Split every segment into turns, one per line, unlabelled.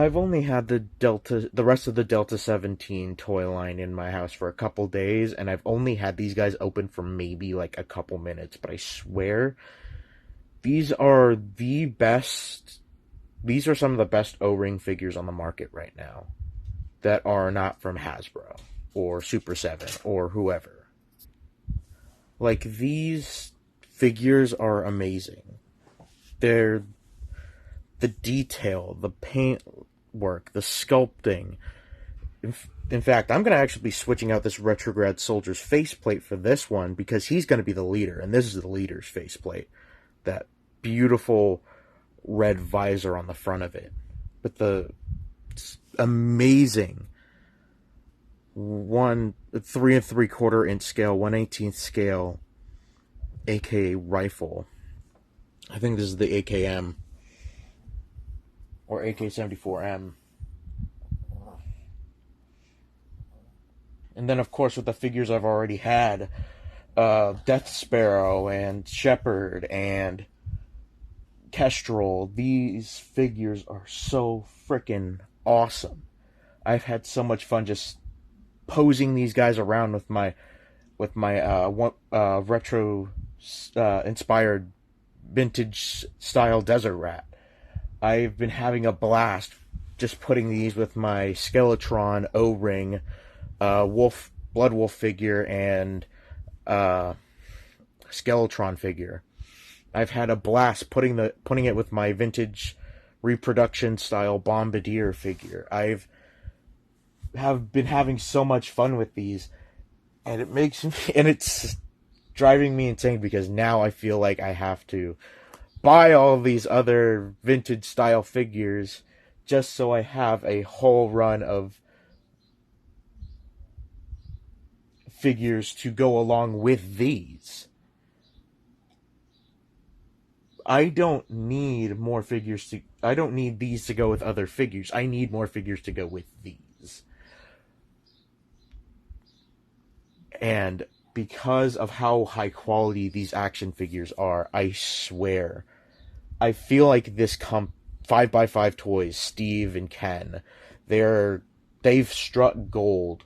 I've only had the rest of the Delta 17 toy line in my house for a couple days, and I've only had these guys open for maybe like a couple minutes, but I swear these are the best. These are some of the best O-ring figures on the market right now that are not from Hasbro or Super 7 or whoever. Like, these figures are amazing. They're the detail, the paint work, the sculpting. In fact, I'm going to actually be switching out this Retrograd Soldier's faceplate for this one because he's going to be the leader, and this is the leader's faceplate. That beautiful red visor on the front of it. With the amazing 3 3/4 inch scale, 1/18 scale AK rifle. I think this is the AKM or AK-74M. And then, of course, with the figures I've already had, Death Sparrow and Shepard and Kestrel, these figures are so freaking awesome. I've had so much fun just posing these guys around with my retro inspired vintage style Desert Rat. I've been having a blast just putting these with my Skeletron O-ring, Blood Wolf figure, and Skeletron figure. I've had a blast putting it with my vintage reproduction style Bombardier figure. Have been having so much fun with these, and it's driving me insane because now I feel like I have to buy all these other vintage style figures just so I have a whole run of figures to go along with these. I don't need these to go with other figures. I need more figures to go with these. And because of how high quality these action figures are, I swear, I feel like this 5x5 Toys, Steve and Ken, they've struck gold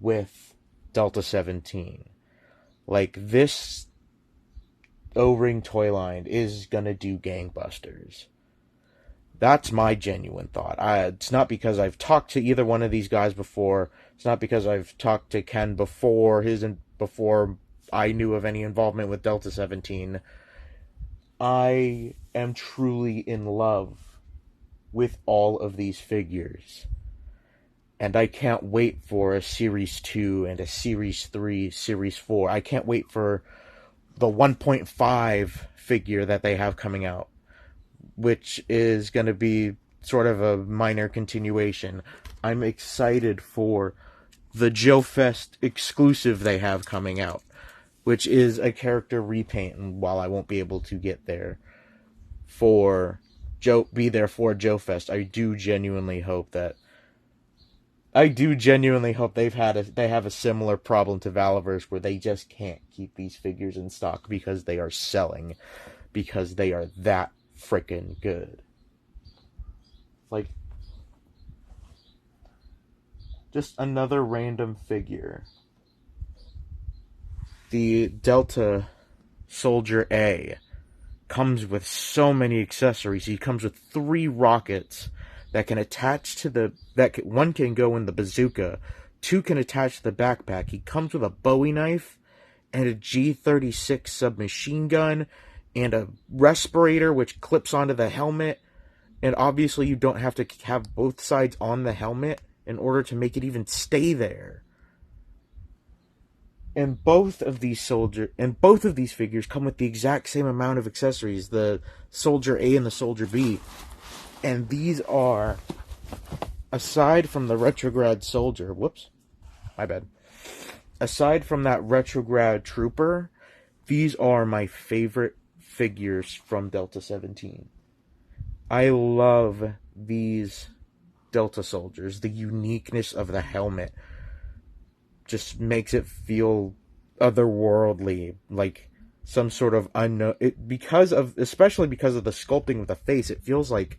with Delta 17. Like, this O-ring toy line is gonna do gangbusters. That's my genuine thought. It's not because I've talked to either one of these guys before. It's not because I've talked to Ken before I knew of any involvement with Delta 17. I am truly in love with all of these figures. And I can't wait for a Series 2 and a Series 3, Series 4. I can't wait for the 1.5 figure that they have coming out, which is going to be sort of a minor continuation. I'm excited for the Joe Fest exclusive they have coming out, which is a character repaint. And while I won't be able to get there for Joe Fest, I do genuinely hope they have a similar problem to Valaverse, where they just can't keep these figures in stock because they are selling, because they are that freaking good. Like, just another random figure. The Delta Soldier A comes with so many accessories. He comes with 3 rockets that can attach to one can go in the bazooka, 2 can attach to the backpack. He comes with a Bowie knife and a G-36 submachine gun and a respirator which clips onto the helmet. And obviously you don't have to have both sides on the helmet in order to make it even stay there. And both of these figures come with the exact same amount of accessories, the Soldier A and the Soldier B. And these are, aside from the Retrograd Soldier, aside from that Retrograd Trooper, these are my favorite figures from Delta 17. I love these Delta Soldiers. The uniqueness of the helmet just makes it feel otherworldly, like some sort of unknown. Especially because of the sculpting of the face, it feels like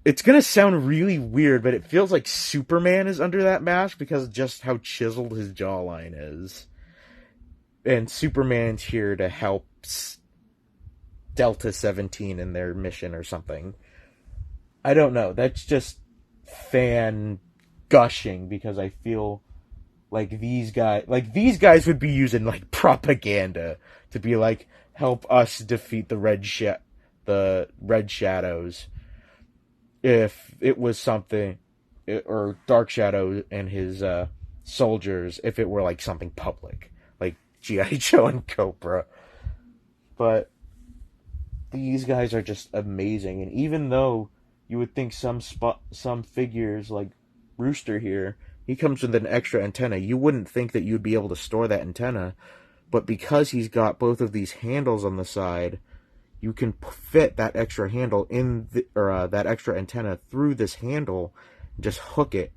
it's gonna sound really weird, but it feels like Superman is under that mask because of just how chiseled his jawline is. And Superman's here to help Delta 17 in their mission or something. I don't know. That's just fan gushing because I feel like these guys would be using like propaganda to be like help us defeat the red shadows if it was something, or Dark Shadow and his soldiers if it were like something public like GI Joe and Cobra. But these guys are just amazing, and even though you would think some figures like Rooster here, he comes with an extra antenna. You wouldn't think that you'd be able to store that antenna, but because he's got both of these handles on the side, you can fit that extra handle or that extra antenna through this handle, and just hook it.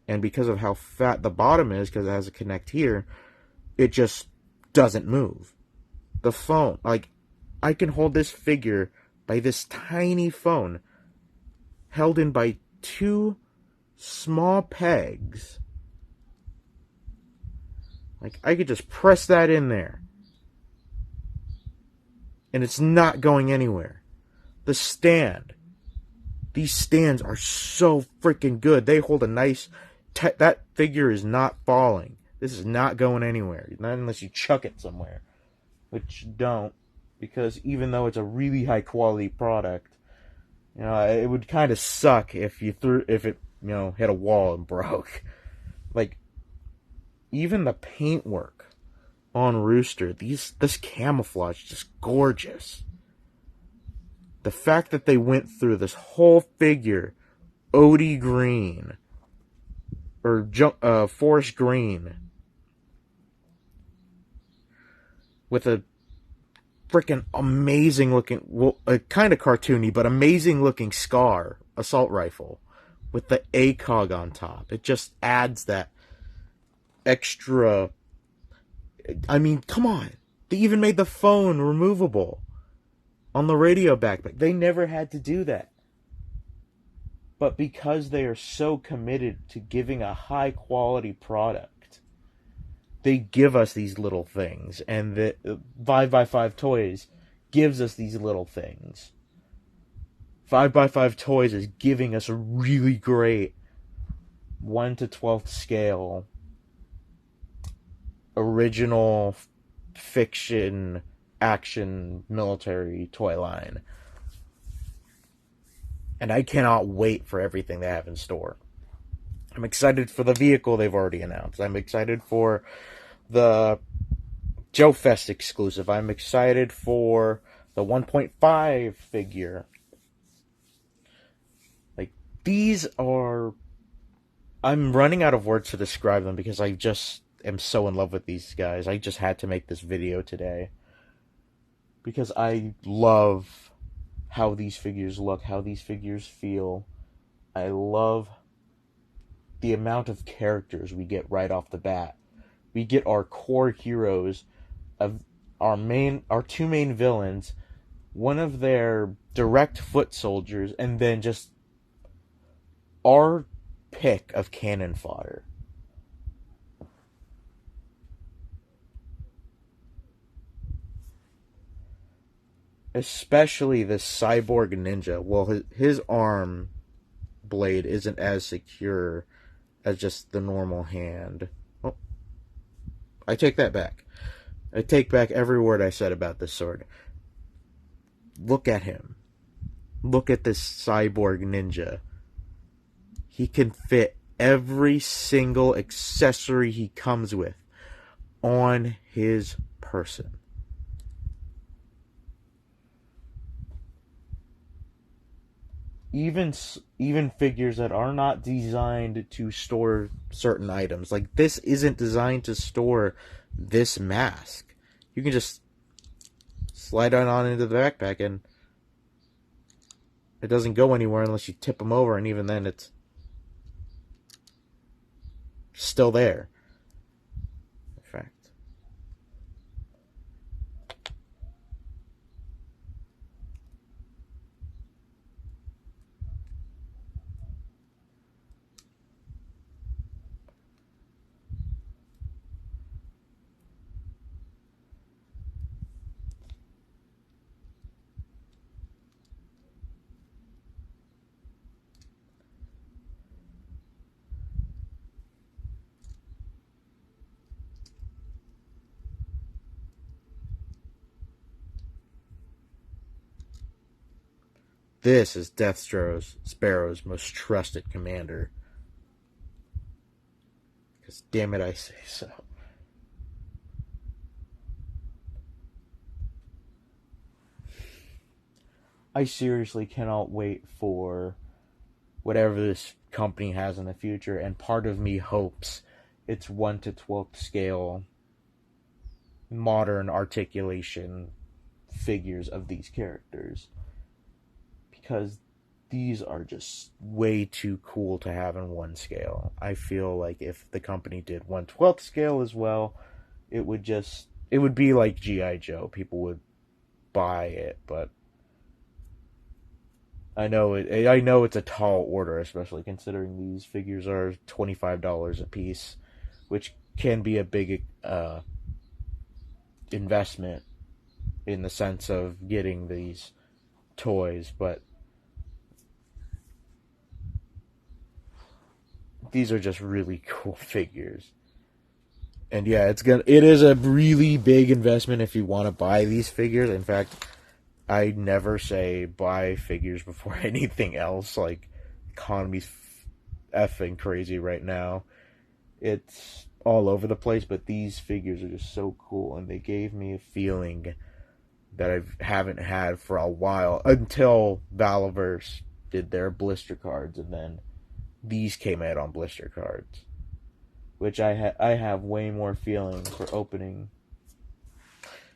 And because of how fat the bottom is, because it has a connect here, it just doesn't move. The phone, like, I can hold this figure by this tiny phone, held in by two small pegs. Like, I could just press that in there, and it's not going anywhere. The stand. These stands are so freaking good. They hold a nice... that figure is not falling. This is not going anywhere. Not unless you chuck it somewhere. Which you don't. Because even though it's a really high quality product, you know, it would kind of suck if it, you know, hit a wall and broke. Like, even the paintwork on Rooster, this camouflage is just gorgeous. The fact that they went through this whole figure, Odie green, or forest green, with a freaking amazing looking, well, kind of cartoony, but amazing looking Scar assault rifle with the ACOG on top. It just adds that extra. I mean, come on. They even made the phone removable on the radio backpack. They never had to do that. But because they are so committed to giving a high quality product, they give us these little things. And the 5x5 Toys gives us these little things. 5x5 Toys is giving us a really great 1 to 12th scale original fiction action military toy line. And I cannot wait for everything they have in store. I'm excited for the vehicle they've already announced. I'm excited for the Joe Fest exclusive. I'm excited for the 1.5 figure. Like, these are... I'm running out of words to describe them because I just am so in love with these guys. I just had to make this video today. Because I love how these figures look, how these figures feel. I love the amount of characters we get right off the bat. We get our core heroes of our two main villains, one of their direct foot soldiers, and then just our pick of cannon fodder. Especially this cyborg ninja. Well, his arm blade isn't as secure as just the normal hand. Oh, I take that back. I take back every word I said about this sword. Look at him. Look at this cyborg ninja. He can fit every single accessory he comes with on his person. Even figures that are not designed to store certain items. Like, this isn't designed to store this mask. You can just slide it on into the backpack and it doesn't go anywhere unless you tip them over, and even then it's still there. In fact. this is Death Sparrow's most trusted commander. Because damn it, I say so. I seriously cannot wait for whatever this company has in the future, and part of me hopes it's 1 to 12th scale modern articulation figures of these characters, because these are just way too cool to have in one scale. I feel like if the company did 1/12th scale as well, it would be like G.I. Joe. People would buy it, but I know it's a tall order, especially considering these figures are $25 a piece, which can be a big investment in the sense of getting these toys, but these are just really cool figures. And yeah, it is a really big investment if you want to buy these figures. In fact, I never say buy figures before anything else. Like, economy's effing crazy right now. It's all over the place, but these figures are just so cool, and they gave me a feeling that I haven't had for a while, until Valaverse did their blister cards, and then these came out on blister cards, which I have way more feeling for opening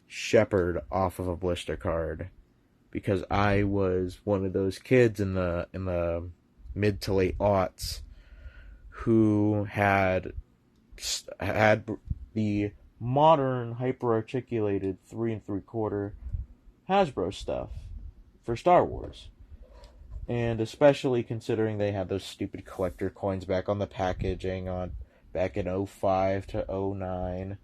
Shepard off of a blister card, because I was one of those kids in the mid to late aughts who had the modern hyper articulated 3 3/4 Hasbro stuff for Star Wars. And especially considering they had those stupid collector coins back on the packaging back in 05 to 09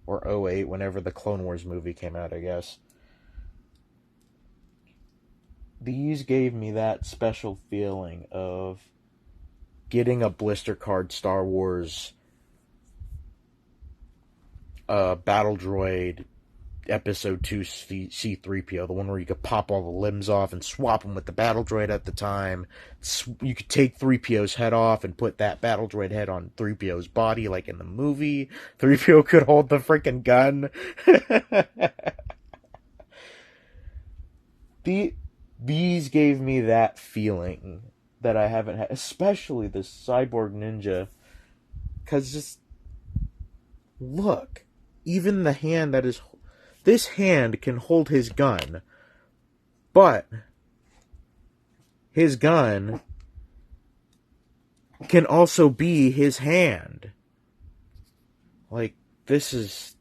or 08, whenever the Clone Wars movie came out, I guess. These gave me that special feeling of getting a blister card Star Wars Battle Droid Episode 2 C-3PO, the one where you could pop all the limbs off and swap them with the Battle Droid at the time. You could take 3PO's head off and put that Battle Droid head on 3PO's body, like in the movie. 3PO could hold the freaking gun. These gave me that feeling that I haven't had, especially the Cyborg Ninja, because just look, even the hand that is... This hand can hold his gun, but his gun can also be his hand. Like, this is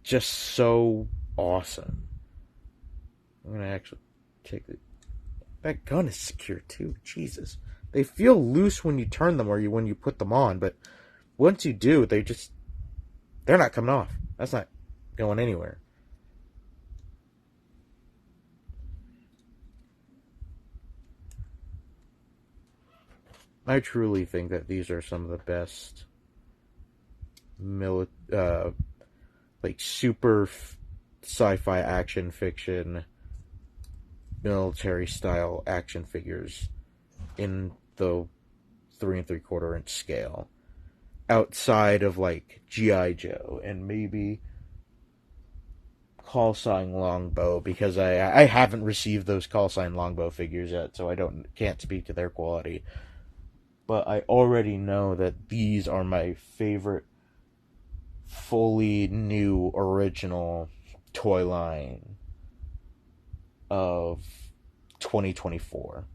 just so awesome. I'm gonna actually take it. That gun is secure too. Jesus. They feel loose when you turn them or when you put them on, but once you do, they're not coming off. That's not going anywhere. I truly think that these are some of the best super sci-fi action fiction military style action figures in the 3 3/4 inch scale, outside of like G.I. Joe and maybe Call Sign Longbow, because I haven't received those Call Sign Longbow figures yet, so I can't speak to their quality. But I already know that these are my favorite fully new original toy line of 2024.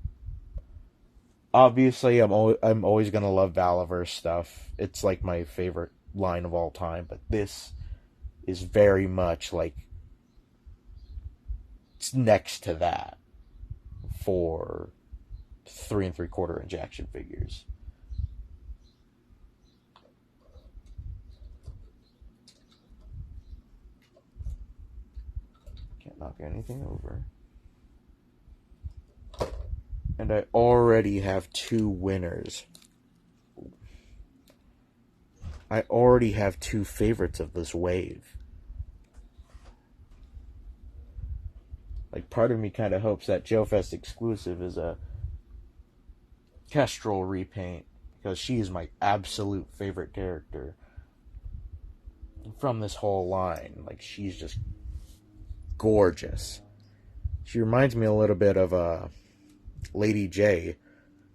Obviously, I'm always gonna love Valaverse stuff. It's like my favorite line of all time. But this is very much like it's next to that for 3 3/4 inch action figures. Can't knock anything over. And I already have 2 winners. I already have 2 favorites of this wave. Like, part of me kind of hopes that Joe Fest exclusive is a Kestrel repaint, because she is my absolute favorite character from this whole line. Like, she's just gorgeous. She reminds me a little bit of Lady J,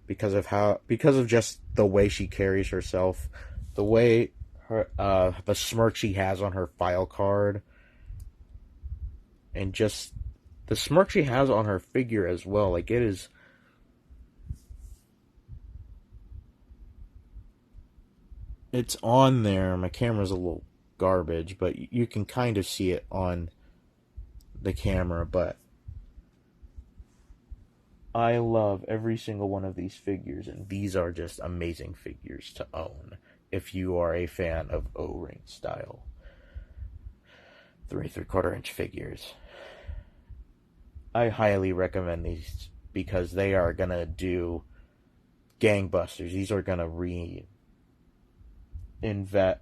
because of just the way she carries herself, the way the smirk she has on her file card, and just the smirk she has on her figure as well. Like, it's on there. My camera's a little garbage, but you can kind of see it on the camera. But I love every single one of these figures, and these are just amazing figures to own if you are a fan of O-ring style 3 3/4 inch figures. I highly recommend these because they are gonna do gangbusters. These are gonna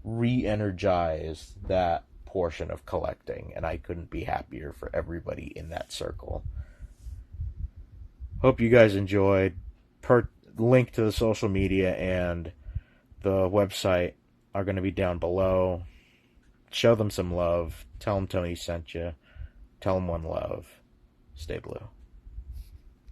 re-energize that portion of collecting, and I couldn't be happier for everybody in that circle. Hope you guys enjoyed. Link to the social media and the website are going to be down below. Show them some love. Tell them Tony sent you. Tell them one love. Stay blue.